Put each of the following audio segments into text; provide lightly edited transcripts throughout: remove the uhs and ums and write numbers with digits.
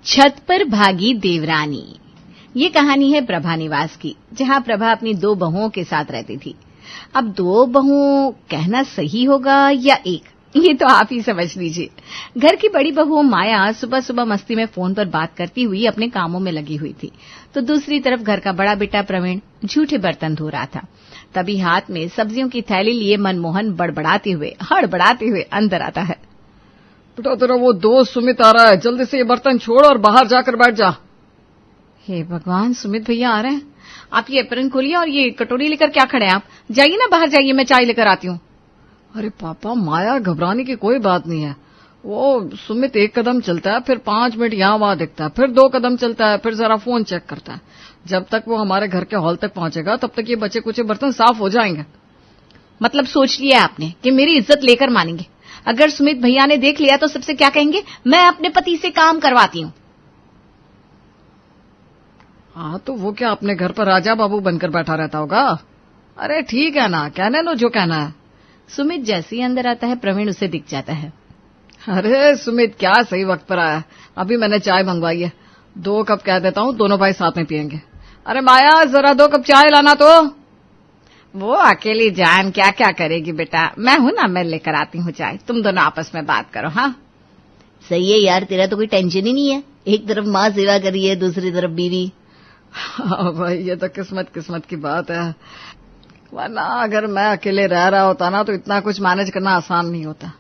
छत पर भागी देवरानी। ये कहानी है प्रभा निवास की, जहां प्रभा अपनी 2 बहुओं के साथ रहती थी। अब 2 बहुओं कहना सही होगा या एक, ये तो आप ही समझ लीजिए। घर की बड़ी बहू माया सुबह सुबह मस्ती में फोन पर बात करती हुई अपने कामों में लगी हुई थी, तो दूसरी तरफ घर का बड़ा बेटा प्रवीण झूठे बर्तन धो रहा था। तभी हाथ में सब्जियों की थैली लिए मनमोहन हड़बड़ाते हुए अंदर आता है। बेटा तेरा वो दोस्त सुमित आ रहा है, जल्दी से ये बर्तन छोड़ और बाहर जाकर बैठ जा। हे भगवान, सुमित भैया आ रहे हैं। आप ये एप्रन खोलिए और ये कटोरी लेकर क्या खड़े हैं आप? जाइए ना, बाहर जाइए, मैं चाय लेकर आती हूँ। अरे पापा, माया, घबराने की कोई बात नहीं है। वो सुमित 1 कदम चलता है, फिर 5 मिनट यहाँ वहां दिखता है, फिर 2 कदम चलता है, फिर जरा फोन चेक करता है। जब तक वो हमारे घर के हॉल तक पहुंचेगा तब तक ये बचे कुचे बर्तन साफ हो जाएंगे। मतलब सोच लिया आपने कि मेरी इज्जत लेकर मानेंगे? अगर सुमित भैया ने देख लिया तो सबसे क्या कहेंगे? मैं अपने पति से काम करवाती हूँ। हाँ तो वो क्या अपने घर पर राजा बाबू बनकर बैठा रहता होगा? अरे ठीक है ना, कहने लो जो कहना है। सुमित जैसे ही अंदर आता है प्रवीण उसे दिख जाता है। अरे सुमित, क्या सही वक्त पर आया। अभी मैंने चाय मंगवाई है, 2 कप कह देता हूँ, दोनों भाई साथ में पियेंगे। अरे माया, जरा 2 कप चाय लाना तो। वो अकेली जान क्या क्या करेगी बेटा, मैं हूं ना, मैं लेकर आती हूँ चाय, तुम दोनों आपस में बात करो। हाँ सही है यार, तेरा तो कोई टेंशन ही नहीं है। एक तरफ माँ सेवा कर रही है, दूसरी तरफ बीवी। हाँ भाई, ये तो किस्मत की बात है, वरना अगर मैं अकेले रह रहा होता ना तो इतना कुछ मैनेज करना आसान नहीं होता।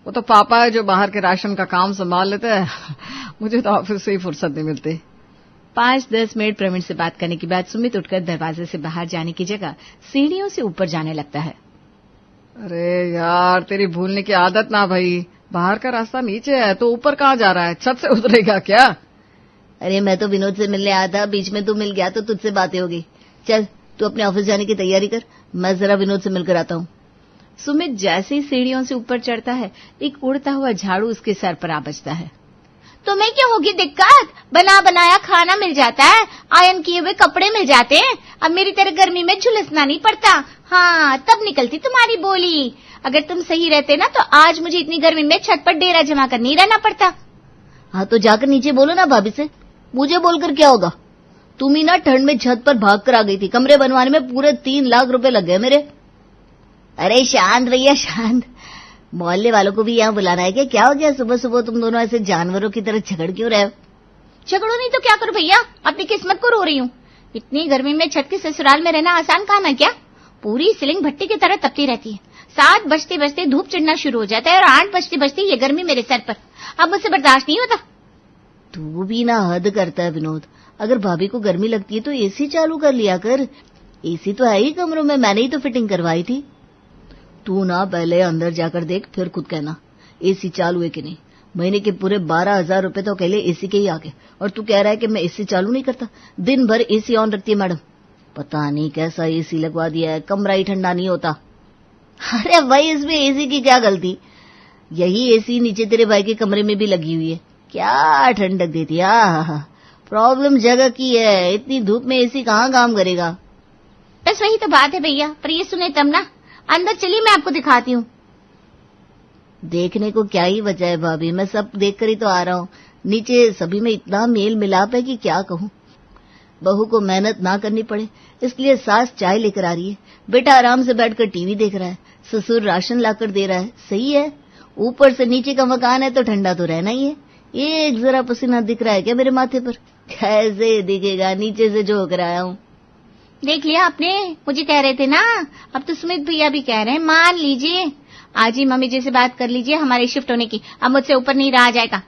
वो तो पापा है जो बाहर के राशन का काम संभाल लेते हैं, मुझे तो ऑफिस से ही फुर्सत नहीं मिलती। 5-10 मिनट प्रवीण से बात करने के बाद सुमित उठकर दरवाजे से बाहर जाने की जगह सीढ़ियों से ऊपर जाने लगता है। अरे यार, तेरी भूलने की आदत ना भाई, बाहर का रास्ता नीचे है तो ऊपर कहाँ जा रहा है? छत से उतरेगा क्या? अरे मैं तो विनोद से मिलने आया था, बीच में तू मिल गया तो तुझसे बातें होगी। चल तू अपने ऑफिस जाने की तैयारी कर, मैं जरा विनोद से मिलकर आता हूँ। सुमित जैसे ही सीढ़ियों से ऊपर चढ़ता है, एक उड़ता हुआ झाड़ू उसके सर पर आ बजता है। तुम्हें क्यों होगी दिक्कत? बना बनाया खाना मिल जाता है, आयरन किए हुए कपड़े मिल जाते हैं। अब मेरी तरह गर्मी में झुलसना नहीं पड़ता। हाँ, तब निकलती तुम्हारी बोली। अगर तुम सही रहते ना तो आज मुझे इतनी गर्मी में छत पर डेरा जमा कर नहीं रहना पड़ता। हाँ तो जाकर नीचे बोलो ना भाभी से, मुझे बोलकर क्या होगा? तुम ही ना ठंड में छत पर भाग कर आ गई थी, कमरे बनवाने में पूरे 3 लाख रुपए लग गए मेरे। अरे शांत भैया शांत, मोहल्ले वालों को भी यहाँ बुलाना है क्या? क्या हो गया सुबह सुबह तुम दोनों ऐसे जानवरों की तरह झगड़ क्यों रहे हो? झगड़ो नहीं तो क्या करूं भैया, अपनी किस्मत को रो रही हूँ। इतनी गर्मी में छत के ससुराल में रहना आसान काम है क्या? पूरी सीलिंग भट्टी की तरह तपती रहती है। 7 बजते बजते धूप चढ़ना शुरू हो जाता है और 8 बजते बजते ये गर्मी मेरे सर पर। अब मुझसे बर्दाश्त नहीं होता। तू भी ना हद करता है विनोद, अगर भाभी को गर्मी लगती है तो एसी चालू कर लिया कर। एसी तो है ही कमरों में, मैंने ही तो फिटिंग करवाई थी। तू ना पहले अंदर जाकर देख, फिर खुद कहना एसी चालू है कि नहीं। महीने के पूरे 12,000 रुपए तो अकेले एसी के ही आ गए, और तू कह रहा है कि मैं एसी चालू नहीं करता। दिन भर एसी ऑन रखती है मैडम, पता नहीं कैसा एसी लगवा दिया है, कमरा ही ठंडा नहीं होता। अरे भाई, इसमें एसी की क्या गलती? यही एसी नीचे तेरे भाई के कमरे में भी लगी हुई है, क्या ठंडक देती है। प्रॉब्लम जगह की है, इतनी धूप में एसी कहाँ काम करेगा? बस वही तो बात है भैया, पर ये सुने तब ना। अंदर चलिए, मैं आपको दिखाती हूँ। देखने को क्या ही वजह है भाभी, मैं सब देख कर ही तो आ रहा हूँ। नीचे सभी में इतना मेल मिलाप है कि क्या कहूँ। बहू को मेहनत ना करनी पड़े इसलिए सास चाय लेकर आ रही है, बेटा आराम से बैठकर टीवी देख रहा है, ससुर राशन लाकर दे रहा है। सही है, ऊपर से नीचे का मकान है तो ठंडा तो रहना ही है। एक जरा पसीना दिख रहा है क्या मेरे माथे पर? कैसे दिखेगा, नीचे से जो होकर आया हूँ। देख लिया आपने, मुझे कह रहे थे ना। अब तो सुमित भैया भी कह रहे हैं, मान लीजिए। आज ही मम्मी जी से बात कर लीजिए हमारे शिफ्ट होने की, अब मुझसे ऊपर नहीं रहा जाएगा।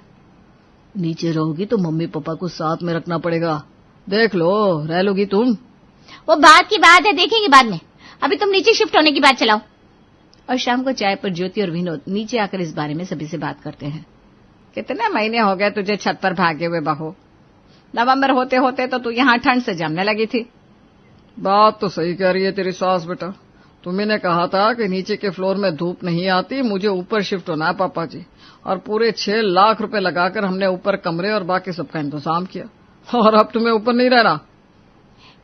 नीचे रहोगी तो मम्मी पापा को साथ में रखना पड़ेगा, देख लो, रह लोगी तुम। वो बात की बात है, देखेंगे बाद में। अभी तुम नीचे शिफ्ट होने की बात चलाओ। और शाम को चाय पर ज्योति और विनोद नीचे आकर इस बारे में सभी से बात करते हैं। कितने महीने हो गए तुझे छत पर भागे हुए बहू? नवंबर होते होते तो तू यहाँ ठंड से जमने लगी थी। बात तो सही कह रही है तेरी सास बेटा, तुम्ही ने कहा था कि नीचे के फ्लोर में धूप नहीं आती, मुझे ऊपर शिफ्ट होना है पापा जी, और पूरे 6 लाख रुपए लगाकर हमने ऊपर कमरे और बाकी सबका इंतजाम किया, और अब तुम्हें ऊपर नहीं रहना।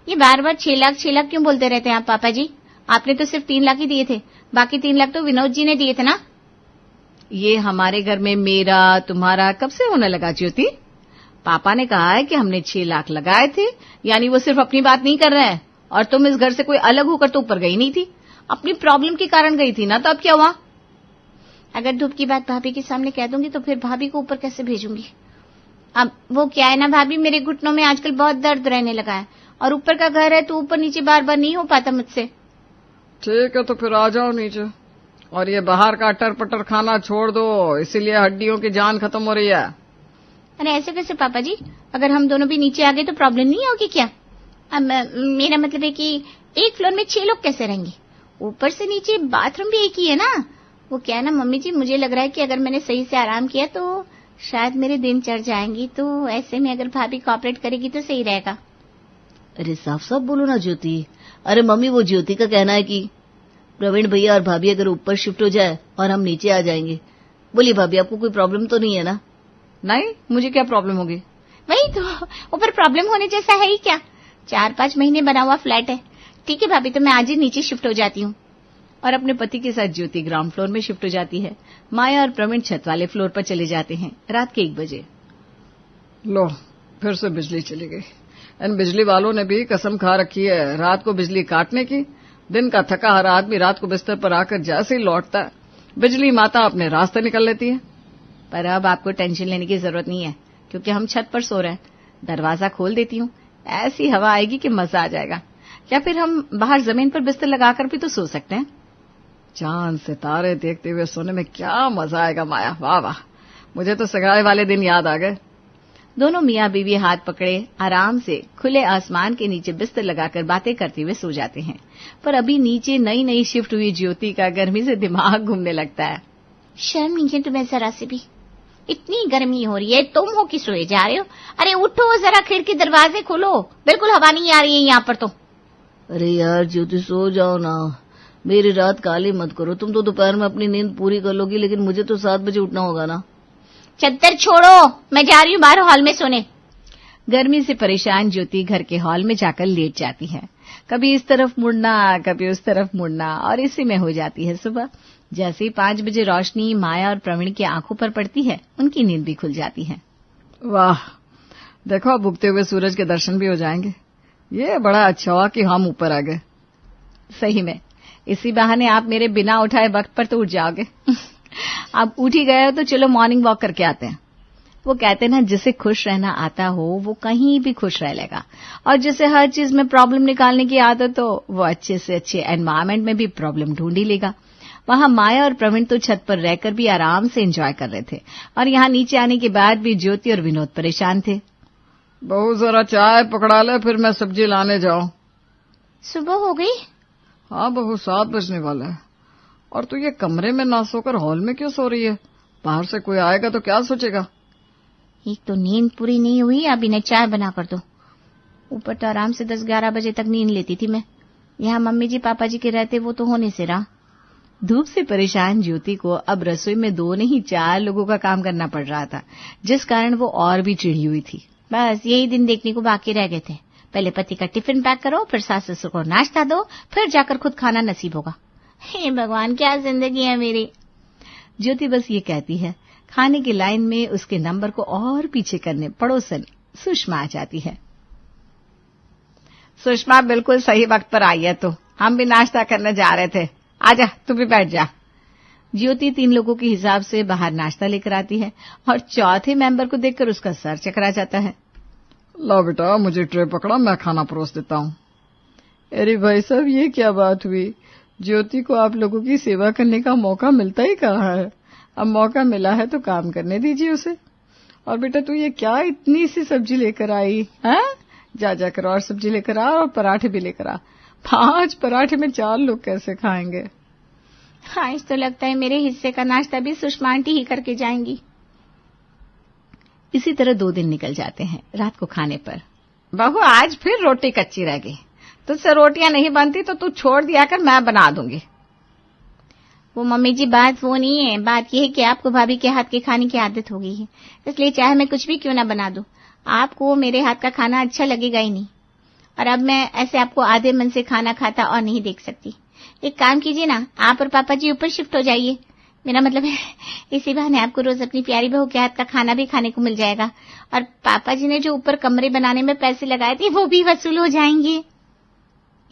ये बार बार 6 लाख क्यों बोलते रहते हैं आप पापा जी? आपने तो सिर्फ 3 लाख ही दिए थे, बाकी 3 लाख तो विनोद जी ने दिए थे ना। ये हमारे घर में मेरा तुम्हारा कब से होने लगा ज्योति? पापा ने कहा है कि हमने 6 लाख लगाए थे, यानी वो सिर्फ अपनी बात नहीं कर रहे हैं। और तुम इस घर से कोई अलग होकर तो ऊपर गई नहीं थी, अपनी प्रॉब्लम के कारण गई थी ना, तो अब क्या हुआ? अगर धूप की बात भाभी के सामने कह दूंगी तो फिर भाभी को ऊपर कैसे भेजूंगी? अब वो क्या है ना भाभी, मेरे घुटनों में आजकल बहुत दर्द रहने लगा है, और ऊपर का घर है तो ऊपर नीचे बार बार नहीं हो पाता मुझसे। ठीक है, तो फिर आ जाओ नीचे, और ये बाहर का अटर पटर खाना छोड़ दो, इसीलिए हड्डियों की जान खत्म हो रही है। अरे ऐसे कैसे पापा जी? अगर हम दोनों भी नीचे आ गए तो प्रॉब्लम नहीं होगी क्या? अब मेरा मतलब है कि एक फ्लोर में 6 लोग कैसे रहेंगे? ऊपर से नीचे बाथरूम भी एक ही है ना। वो क्या है ना मम्मी जी, मुझे लग रहा है कि अगर मैंने सही से आराम किया तो शायद मेरे दिन चढ़ जाएंगी, तो ऐसे में अगर भाभी कोऑपरेट करेगी तो सही रहेगा। अरे साफ साफ बोलो ना ज्योति। अरे मम्मी, वो ज्योति का कहना है कि प्रवीण भैया और भाभी अगर ऊपर शिफ्ट हो जाए और हम नीचे आ जाएंगे। बोलिए भाभी, आपको कोई प्रॉब्लम तो नहीं है ना? नहीं, मुझे क्या प्रॉब्लम होगी? वही तो, ऊपर प्रॉब्लम होने जैसा है ही क्या? 4-5 महीने बना हुआ फ्लैट है। ठीक है भाभी, तो मैं आज ही नीचे शिफ्ट हो जाती हूँ। और अपने पति के साथ ज्योति ग्राउंड फ्लोर में शिफ्ट हो जाती है। माया और प्रवीण छत वाले फ्लोर पर चले जाते हैं। रात के 1 बजे। लो, फिर से बिजली चली गई। इन बिजली वालों ने भी कसम खा रखी है रात को बिजली काटने की। दिन का थका हर आदमी रात को बिस्तर पर आकर जैसे ही लौटता है, बिजली माता अपने रास्ते निकल लेती है। पर अब आपको टेंशन लेने की जरूरत नहीं है, क्योंकि हम छत पर सो रहे हैं। दरवाजा खोल देती हूँ, ऐसी हवा आएगी कि मजा आ जाएगा। या फिर हम बाहर जमीन पर बिस्तर लगाकर भी तो सो सकते हैं। चांद सितारे देखते हुए सोने में क्या मजा आएगा माया। वाह वाह, मुझे तो सगाई वाले दिन याद आ गए। दोनों मियां बीवी हाथ पकड़े आराम से खुले आसमान के नीचे बिस्तर लगाकर बातें करते हुए सो जाते हैं। पर अभी नीचे नई नई शिफ्ट हुई ज्योति का गर्मी से दिमाग घूमने लगता है। शर्म नहीं है तुम्हें जरा से भी? इतनी गर्मी हो रही है, तुम हो कि सोए जा रहे हो? अरे उठो जरा, खिड़की दरवाजे खोलो, बिल्कुल हवा नहीं आ रही है यहाँ पर तो। अरे यार ज्योति, सो जाओ ना, मेरी रात काली मत करो। तुम तो दोपहर में अपनी नींद पूरी कर लोगी, लेकिन मुझे तो 7 बजे उठना होगा ना। चद्दर छोड़ो, मैं जा रही हूँ बाहर हॉल में सोने। गर्मी से परेशान ज्योति घर के हॉल में जाकर लेट जाती है। कभी इस तरफ मुड़ना, कभी उस तरफ मुड़ना, और इसी में हो जाती है सुबह। जैसे ही 5 बजे रोशनी माया और प्रवीण की आंखों पर पड़ती है, उनकी नींद भी खुल जाती है। वाह, देखो अब उगते हुए सूरज के दर्शन भी हो जाएंगे। ये बड़ा अच्छा हुआ कि हम ऊपर आ गए। सही में, इसी बहाने आप मेरे बिना उठाए वक्त पर तो उठ जाओगे। आप उठ ही गए हो तो चलो मॉर्निंग वॉक करके आते हैं। वो कहते हैं ना, जिसे खुश रहना आता हो वो कहीं भी खुश रह लेगा, और जिसे हर चीज में प्रॉब्लम निकालने की आदत हो वो अच्छे से अच्छे एनवायरमेंट में भी प्रॉब्लम ढूंढ ही लेगा। वहां माया और प्रवीण तो छत पर रहकर भी आराम से एंजॉय कर रहे थे, और यहाँ नीचे आने के बाद भी ज्योति और विनोद परेशान थे। बहू जरा चाय पकड़ा ले, फिर मैं सब्जी लाने जाऊं। सुबह हो गई? हाँ बहू, 7 बजने वाला है। और तू ये कमरे में ना सोकर हॉल में क्यों सो रही है? बाहर से कोई आएगा तो क्या सोचेगा? एक तो नींद पूरी नहीं हुई, अब इन्हें चाय बना कर दो। ऊपर तो आराम से 10-11 बजे तक नींद लेती थी मैं। यहाँ मम्मी जी पापा जी के रहते वो तो होने से रहा। धूप से परेशान ज्योति को अब रसोई में 2 नहीं 4 लोगों का काम करना पड़ रहा था, जिस कारण वो और भी चिढ़ी हुई थी। बस यही दिन देखने को बाकी रह गए थे। पहले पति का टिफिन पैक करो, फिर सास ससुर को नाश्ता दो, फिर जाकर खुद खाना नसीब होगा। हे भगवान, क्या जिंदगी है मेरी। ज्योति बस ये कहती है। खाने की लाइन में उसके नंबर को और पीछे करने पड़ोसन सुषमा आ जाती है। सुषमा बिल्कुल सही वक्त पर आई है, तो हम भी नाश्ता करने जा रहे थे। आजा, तू भी बैठ जा। ज्योति 3 लोगों के हिसाब से बाहर नाश्ता लेकर आती है, और चौथे मेंबर को देखकर उसका सर चकरा जाता है। ला बेटा, मुझे ट्रे पकड़ा, मैं खाना परोस देता हूँ। अरे भाई साहब, ये क्या बात हुई? ज्योति को आप लोगों की सेवा करने का मौका मिलता ही कहाँ है। अब मौका मिला है तो काम करने दीजिए उसे। और बेटा तू ये क्या इतनी सी सब्जी लेकर आई है? जा जाकर और सब्जी लेकर आ, और पराठे भी लेकर आ। 5 पराठे में 4 लोग कैसे खाएंगे? हाँ, इस तो लगता है मेरे हिस्से का नाश्ता भी सुषमा आंटी ही करके जाएंगी। इसी तरह 2 दिन निकल जाते हैं। रात को खाने पर, बहू आज फिर रोटी कच्ची रह गई, तुझसे रोटियां नहीं बनती तो तू छोड़ दिया कर, मैं बना दूंगी। वो मम्मी जी, बात वो नहीं है। बात यह है कि आपको भाभी के हाथ के खाने की आदत हो गई है, इसलिए चाहे मैं कुछ भी क्यों ना बना दूं, आपको मेरे हाथ का खाना अच्छा लगेगा ही नहीं। और अब मैं ऐसे आपको आधे मन से खाना खाता और नहीं देख सकती। एक काम कीजिए ना, आप और पापा जी ऊपर शिफ्ट हो जाइए। मेरा मतलब है इसी बहाने आपको रोज अपनी प्यारी बहू के हाथ का खाना भी खाने को मिल जाएगा और पापा जी ने जो ऊपर कमरे बनाने में पैसे लगाए थे वो भी वसूल हो जाएंगे।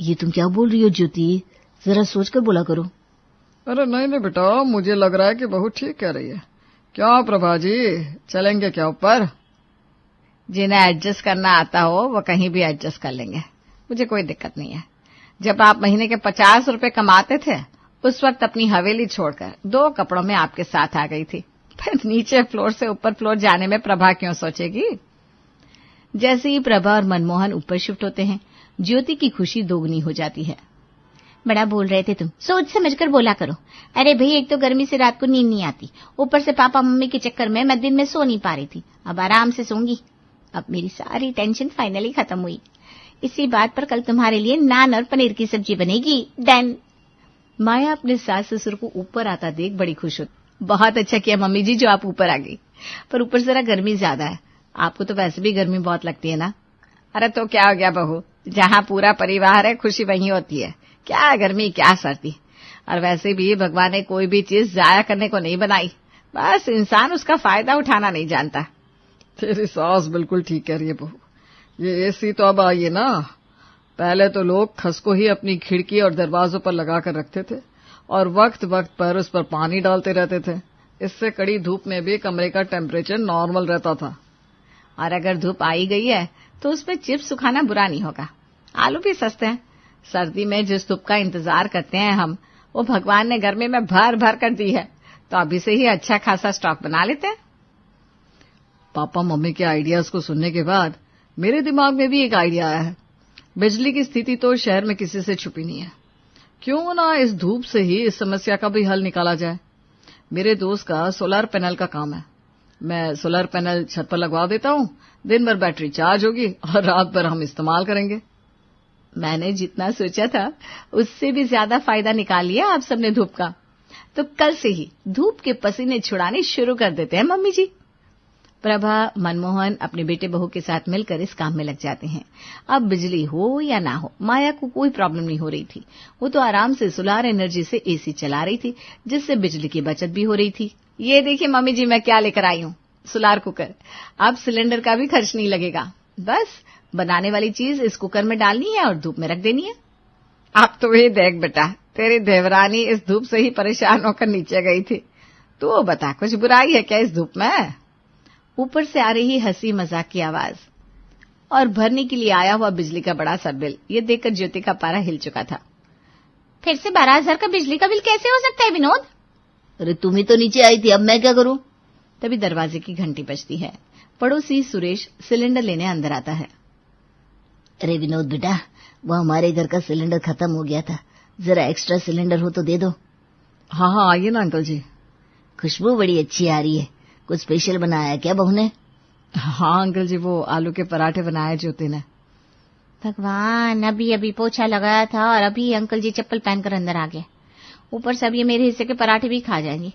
ये तुम क्या बोल रही हो ज्योति? जरा सोच कर बोला करो। अरे नहीं बेटा, मुझे लग रहा है कि बहू ठीक कह रही है। क्या प्रभा जी, चलेंगे क्या ऊपर? जिन्हें एडजस्ट करना आता हो वो कहीं भी एडजस्ट कर लेंगे, मुझे कोई दिक्कत नहीं है। जब आप महीने के 50 रुपए कमाते थे उस वक्त अपनी हवेली छोड़कर 2 कपड़ों में आपके साथ आ गई थी, फिर नीचे फ्लोर से ऊपर फ्लोर जाने में प्रभा क्यों सोचेगी? जैसे ही प्रभा और मनमोहन ऊपर शिफ्ट होते हैं ज्योति की खुशी दोगुनी हो जाती है। बड़ा बोल रहे थे तुम, सोच समझकर बोला करो। अरे भाई, एक तो गर्मी से रात को नींद नहीं आती, ऊपर से पापा मम्मी के चक्कर में मैं दिन में सो नहीं पा रही थी। अब आराम से सोऊंगी। अब मेरी सारी टेंशन फाइनली खत्म हुई। इसी बात पर कल तुम्हारे लिए नान और पनीर की सब्जी बनेगी। डन। माया अपने सास ससुर को ऊपर आता देख बड़ी खुश होती। बहुत अच्छा किया मम्मी जी जो आप ऊपर आ गई, पर ऊपर जरा गर्मी ज्यादा है। आपको तो वैसे भी गर्मी बहुत लगती है ना? अरे तो क्या हो गया बहू, जहाँ पूरा परिवार है खुशी वहीं होती है। क्या गर्मी क्या सर्दी, और वैसे भी भगवान ने कोई भी चीज जाया करने को नहीं बनाई, बस इंसान उसका फायदा उठाना नहीं जानता। तेरी सास बिल्कुल ठीक कह रही है बहू। ये एसी तो अब आई है ना, पहले तो लोग खस को ही अपनी खिड़की और दरवाजों पर लगा कर रखते थे और वक्त वक्त पर उस पर पानी डालते रहते थे। इससे कड़ी धूप में भी कमरे का टेम्परेचर नॉर्मल रहता था। और अगर धूप आई गई है तो उसमें चिप्स सुखाना बुरा नहीं होगा। आलू भी सस्ते हैं। सर्दी में जिस धूप का इंतजार करते हैं हम, वो भगवान ने गर्मी में भर भर कर दी है, तो अभी से ही अच्छा खासा स्टॉक बना लेते हैं। पापा मम्मी के आइडियाज को सुनने के बाद मेरे दिमाग में भी एक आइडिया आया है। बिजली की स्थिति तो शहर में किसी से छुपी नहीं है, क्यों ना इस धूप से ही इस समस्या का भी हल निकाला जाए। मेरे दोस्त का सोलर पैनल का काम है, मैं सोलर पैनल छत पर लगवा देता हूँ, दिन भर बैटरी चार्ज होगी और रात भर हम इस्तेमाल करेंगे। मैंने जितना सोचा था उससे भी ज्यादा फायदा निकाल लिया आप सबने धूप का। तो कल से ही धूप के पसीने छुड़ाने शुरू कर देते हैं मम्मी जी। प्रभा मनमोहन अपने बेटे बहू के साथ मिलकर इस काम में लग जाते हैं। अब बिजली हो या ना हो माया को कोई प्रॉब्लम नहीं हो रही थी। वो तो आराम से सोलर एनर्जी से एसी चला रही थी, जिससे बिजली की बचत भी हो रही थी। ये देखिए मम्मी जी मैं क्या लेकर आई हूँ, सोलर कुकर। अब सिलेंडर का भी खर्च नहीं लगेगा, बस बनाने वाली चीज इस कुकर में डालनी है और धूप में रख देनी है। अब तो ये देख बेटा, तेरी देवरानी इस धूप से ही परेशान होकर नीचे गई थी। तू बता कुछ बुराई है क्या इस धूप में? ऊपर से आ रही हंसी मजाक की आवाज और भरने के लिए आया हुआ बिजली का बड़ा सा बिल, ये देखकर ज्योति का पारा हिल चुका था। फिर से 12,000 का बिजली का बिल कैसे हो सकता है विनोद? अरे तुम ही तो नीचे आई थी, अब मैं क्या करूं? तभी दरवाजे की घंटी बजती है। पड़ोसी सुरेश सिलेंडर लेने अंदर आता है। अरे विनोद बेटा, वो हमारे घर का सिलेंडर खत्म हो गया था, जरा एक्स्ट्रा सिलेंडर हो तो दे दो। हाँ हाँ आइए ना अंकल जी। खुशबू बड़ी अच्छी आ रही है, कुछ स्पेशल बनाया क्या बहू ने? हाँ अंकल जी, वो आलू के पराठे बनाए ज्योति ने। भगवान, अभी अभी पोछा लगाया था और अभी अंकल जी चप्पल पहनकर अंदर आ गए। ऊपर से अब ये मेरे हिस्से के पराठे भी खा जाएंगे।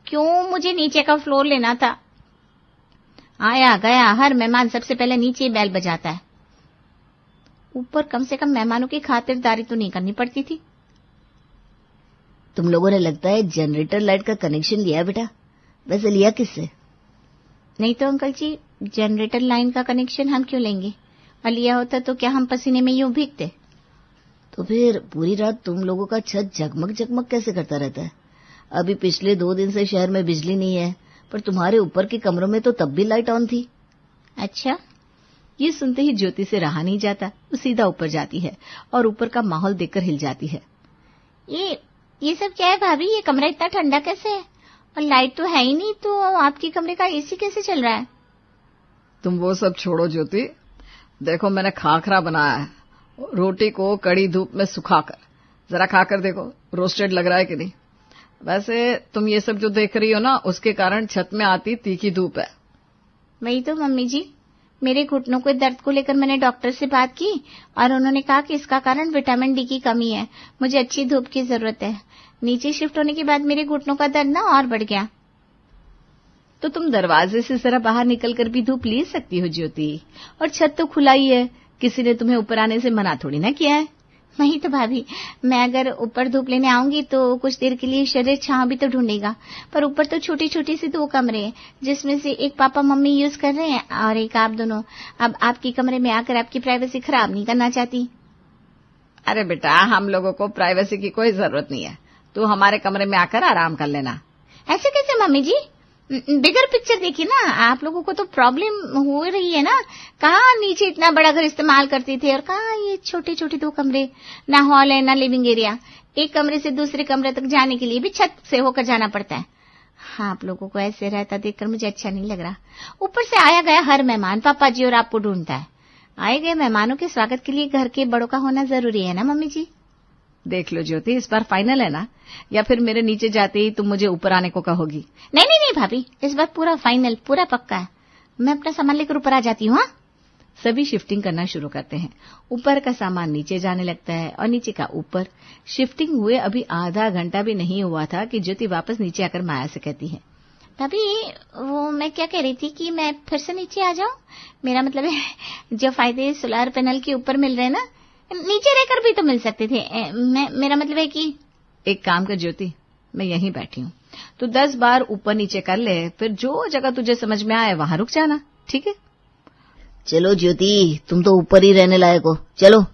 क्यों, मुझे नीचे का फ्लोर लेना था। आया गया हर मेहमान सबसे पहले नीचे बेल बजाता है। ऊपर कम से कम मेहमानों की खातिरदारी तो नहीं करनी पड़ती थी। तुम लोगों ने लगता है जनरेटर लाइट का कनेक्शन लिया बेटा। वैसे लिया किससे? नहीं तो अंकल जी, जनरेटर लाइन का कनेक्शन हम क्यों लेंगे, और लिया होता तो क्या हम पसीने में यूं भीगते? तो फिर पूरी रात तुम लोगों का छत जगमग जगमग कैसे करता रहता है? अभी पिछले 2 दिन से शहर में बिजली नहीं है, पर तुम्हारे ऊपर के कमरों में तो तब भी लाइट ऑन थी। अच्छा। ये सुनते ही ज्योति से रहा नहीं जाता, वो सीधा ऊपर जाती है और ऊपर का माहौल देखकर हिल जाती है। ये सब क्या है भाभी? ये कमरा इतना ठंडा कैसे है? और लाइट तो है ही नहीं, तो आपके कमरे का एसी कैसे चल रहा है? तुम वो सब छोड़ो ज्योति, देखो मैंने खाखरा बनाया है, रोटी को कड़ी धूप में सुखाकर। जरा खाकर देखो, रोस्टेड लग रहा है कि नहीं। वैसे तुम ये सब जो देख रही हो ना, उसके कारण छत में आती तीखी धूप है। वही तो मम्मी जी, मेरे घुटनों के दर्द को लेकर मैंने डॉक्टर से बात की और उन्होंने कहा कि इसका कारण विटामिन डी की कमी है। मुझे अच्छी धूप की जरूरत है। नीचे शिफ्ट होने के बाद मेरे घुटनों का दर्द ना और बढ़ गया। तो तुम दरवाजे से जरा बाहर निकलकर भी धूप ले सकती हो ज्योति, और छत तो खुला ही है, किसी ने तुम्हें ऊपर आने से मना थोड़ी ना किया है। नहीं तो भाभी, मैं अगर ऊपर धूप लेने आऊंगी तो कुछ देर के लिए शरीर छांव भी तो ढूंढेगा, पर ऊपर तो छोटी छोटी सी 2 कमरे हैं, जिसमें से एक पापा मम्मी यूज कर रहे हैं और एक आप दोनों। अब आपके कमरे में आकर आपकी प्राइवेसी खराब नहीं करना चाहती। अरे बेटा, हम लोगों को प्राइवेसी की कोई जरूरत नहीं है, तू हमारे कमरे में आकर आराम कर लेना। ऐसे कैसे मम्मी जी? बिगर पिक्चर देखिए ना, आप लोगों को तो प्रॉब्लम हो रही है ना। कहाँ नीचे इतना बड़ा घर इस्तेमाल करते थे और कहाँ ये छोटे छोटे 2 कमरे, ना हॉल है ना लिविंग एरिया। एक कमरे से दूसरे कमरे तक जाने के लिए भी छत से होकर जाना पड़ता है। हाँ, आप लोगों को ऐसे रहता देखकर मुझे अच्छा नहीं लग रहा। ऊपर से आया गया हर मेहमान पापा जी और आपको ढूंढता है। आए गए मेहमानों के स्वागत के लिए घर के बड़ों का होना जरूरी है ना मम्मी जी। देख लो ज्योति, इस बार फाइनल है ना, या फिर मेरे नीचे जाते ही तुम मुझे ऊपर आने को कहोगी? नहीं नहीं नहीं भाभी, इस बार पूरा फाइनल, पूरा पक्का है। मैं अपना सामान लेकर ऊपर आ जाती हूँ। सभी शिफ्टिंग करना शुरू करते हैं। ऊपर का सामान नीचे जाने लगता है और नीचे का ऊपर। शिफ्टिंग हुए अभी आधा घंटा भी नहीं हुआ था कि ज्योति वापस नीचे आकर माया से कहती है, भाभी वो मैं क्या कह रही थी कि मैं फिर से नीचे आ जाऊं। मेरा मतलब है जो फायदे सोलर पैनल के ऊपर मिल रहे हैं ना, नीचे रहकर भी तो मिल सकते थे। मेरा मतलब है कि एक काम कर ज्योति, मैं यहीं बैठी हूँ, तू 10 बार ऊपर नीचे कर ले, फिर जो जगह तुझे समझ में आए वहां रुक जाना, ठीक है? चलो ज्योति, तुम तो ऊपर ही रहने लायक हो, चलो